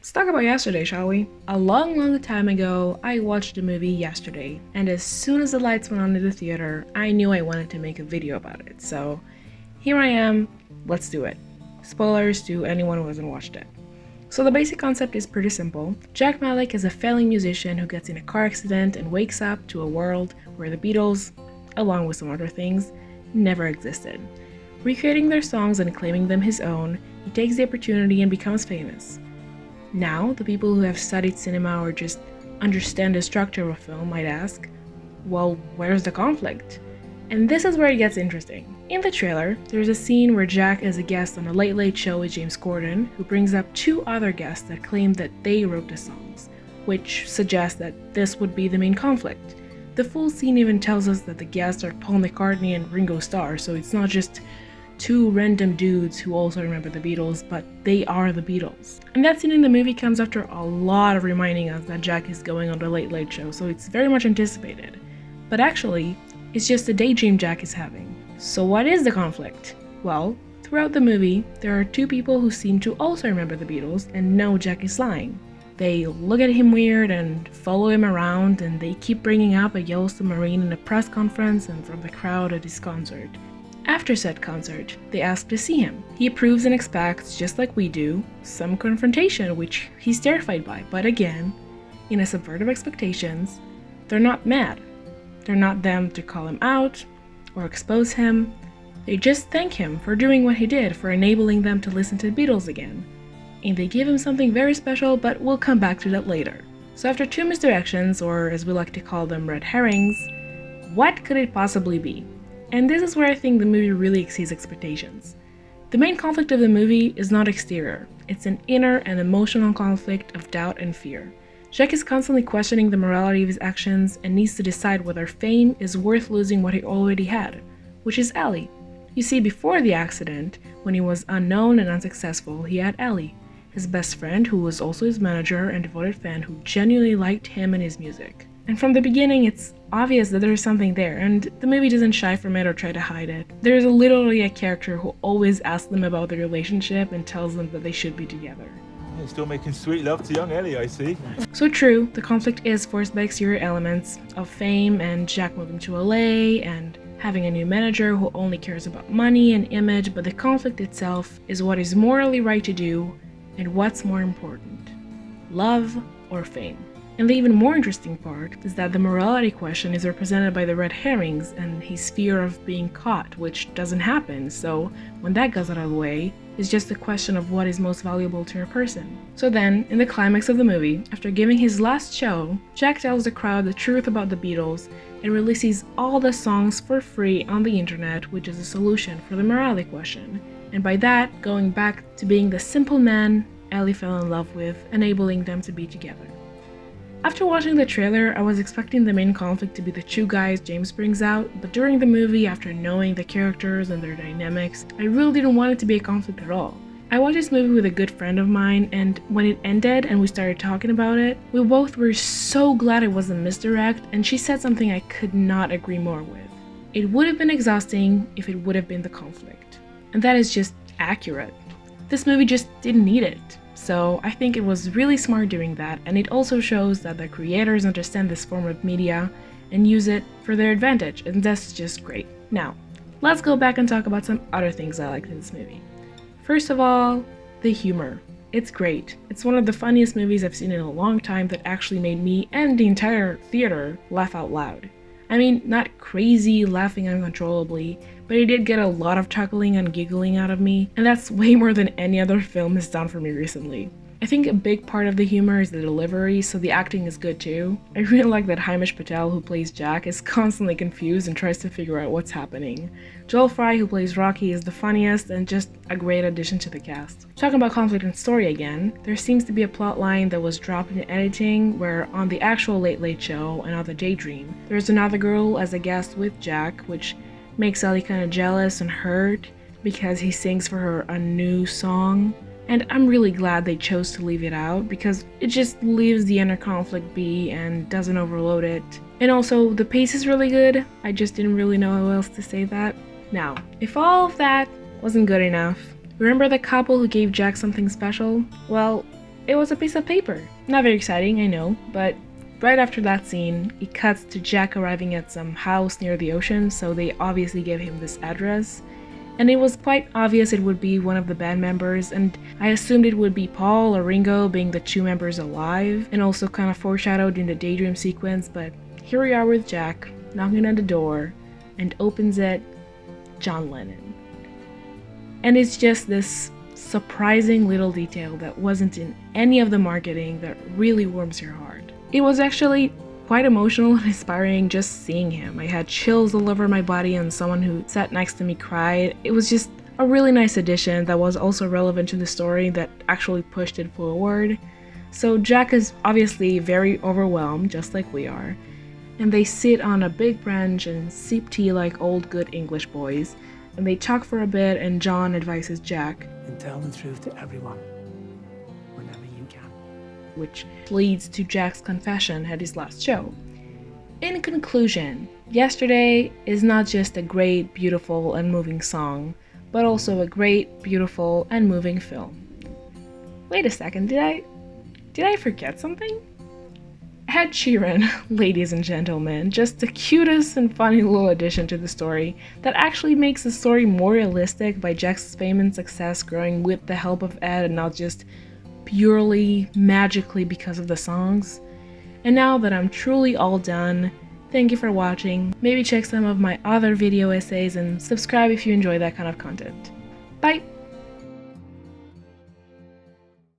Let's talk about yesterday, shall we? A long time ago, I watched the movie Yesterday, and as soon as the lights went on in the theater, I knew I wanted to make a video about it. So here I am, let's do it. Spoilers to anyone who hasn't watched it. So the basic concept is pretty simple. Jack Malik is a failing musician who gets in a car accident and wakes up to a world where the Beatles, along with some other things, never existed. Recreating their songs and claiming them his own, he takes the opportunity and becomes famous. Now, the people who have studied cinema or just understand the structure of a film might ask, well, where's the conflict? And this is where it gets interesting. In the trailer, there's a scene where Jack is a guest on a Late Late Show with James Corden, who brings up two other guests that claim that they wrote the songs, which suggests that this would be the main conflict. The full scene even tells us that the guests are Paul McCartney and Ringo Starr, so it's not just two random dudes who also remember the Beatles, but they are the Beatles. And that scene in the movie comes after a lot of reminding us that Jack is going on the Late Late Show, so it's very much anticipated. But actually, it's just a daydream Jack is having. So what is the conflict? Well, throughout the movie, there are two people who seem to also remember the Beatles and know Jack is lying. They look at him weird and follow him around, and they keep bringing up a yellow submarine in a press conference and from the crowd at his concert. After said concert, they ask to see him. He approves and expects, just like we do, some confrontation, which he's terrified by. But again, in a subvertive expectations, they're not mad. They're not them to call him out or expose him. They just thank him for doing what he did, for enabling them to listen to the Beatles again. And they give him something very special, but we'll come back to that later. So after two misdirections, or as we like to call them, red herrings, what could it possibly be? And this is where I think the movie really exceeds expectations. The main conflict of the movie is not exterior. It's an inner and emotional conflict of doubt and fear. Jack is constantly questioning the morality of his actions and needs to decide whether fame is worth losing what he already had, which is Ellie. You see, before the accident, when he was unknown and unsuccessful, he had Ellie, his best friend who was also his manager and devoted fan who genuinely liked him and his music. And from the beginning, it's obvious that there's something there, and the movie doesn't shy from it or try to hide it. There's literally a character who always asks them about their relationship and tells them that they should be together. You're still making sweet love to young Ellie, I see. So true, the conflict is forced by exterior elements of fame and Jack moving to LA and having a new manager who only cares about money and image, but the conflict itself is what is morally right to do and what's more important, love or fame. And the even more interesting part is that the morality question is represented by the red herrings and his fear of being caught, which doesn't happen, so when that goes out of the way, it's just a question of what is most valuable to a person. So then, in the climax of the movie, after giving his last show, Jack tells the crowd the truth about the Beatles and releases all the songs for free on the internet, which is a solution for the morality question. And by that, going back to being the simple man Ellie fell in love with, enabling them to be together. After watching the trailer, I was expecting the main conflict to be the two guys James brings out, but during the movie, after knowing the characters and their dynamics, I really didn't want it to be a conflict at all. I watched this movie with a good friend of mine, and when it ended and we started talking about it, we both were so glad it was a misdirect, and she said something I could not agree more with. It would have been exhausting if it would have been the conflict. And that is just accurate. This movie just didn't need it. So I think it was really smart doing that, and it also shows that the creators understand this form of media and use it for their advantage, and that's just great. Now, let's go back and talk about some other things I liked in this movie. First of all, the humor. It's great. It's one of the funniest movies I've seen in a long time that actually made me and the entire theater laugh out loud. I mean, not crazy laughing uncontrollably, but it did get a lot of chuckling and giggling out of me, and that's way more than any other film has done for me recently. I think a big part of the humor is the delivery, so the acting is good too. I really like that Himesh Patel, who plays Jack, is constantly confused and tries to figure out what's happening. Joel Fry, who plays Rocky, is the funniest and just a great addition to the cast. Talking about conflict and story again, there seems to be a plot line that was dropped in editing where on the actual Late Late Show and on the Daydream, there's another girl as a guest with Jack, which makes Ellie kinda jealous and hurt because he sings for her a new song. And I'm really glad they chose to leave it out because it just leaves the inner conflict be and doesn't overload it. And also, the pace is really good. I just didn't really know how else to say that. Now, if all of that wasn't good enough, remember the couple who gave Jack something special? Well, it was a piece of paper. Not very exciting, I know, but right after that scene, it cuts to Jack arriving at some house near the ocean, so they obviously gave him this address. And it was quite obvious it would be one of the band members, and I assumed it would be Paul or Ringo, being the two members alive, and also kind of foreshadowed in the daydream sequence, but here we are with Jack, knocking on the door, and opens it, John Lennon. And it's just this surprising little detail that wasn't in any of the marketing that really warms your heart. It was actually quite emotional and inspiring just seeing him. I had chills all over my body, and someone who sat next to me cried. It was just a really nice addition that was also relevant to the story, that actually pushed it forward. So Jack is obviously very overwhelmed, just like we are, and they sit on a big branch and sip tea like old good English boys, and they talk for a bit, and John advises Jack, and tell the truth to everyone whenever you can. Which leads to Jack's confession at his last show. In conclusion, Yesterday is not just a great, beautiful, and moving song, but also a great, beautiful, and moving film. Wait a second, did I forget something? Ed Sheeran, ladies and gentlemen, just the cutest and funny little addition to the story that actually makes the story more realistic by Jack's fame and success growing with the help of Ed and not just purely magically because of the songs. And now that I'm truly all done, thank you for watching. Maybe check some of my other video essays and subscribe if you enjoy that kind of content. Bye!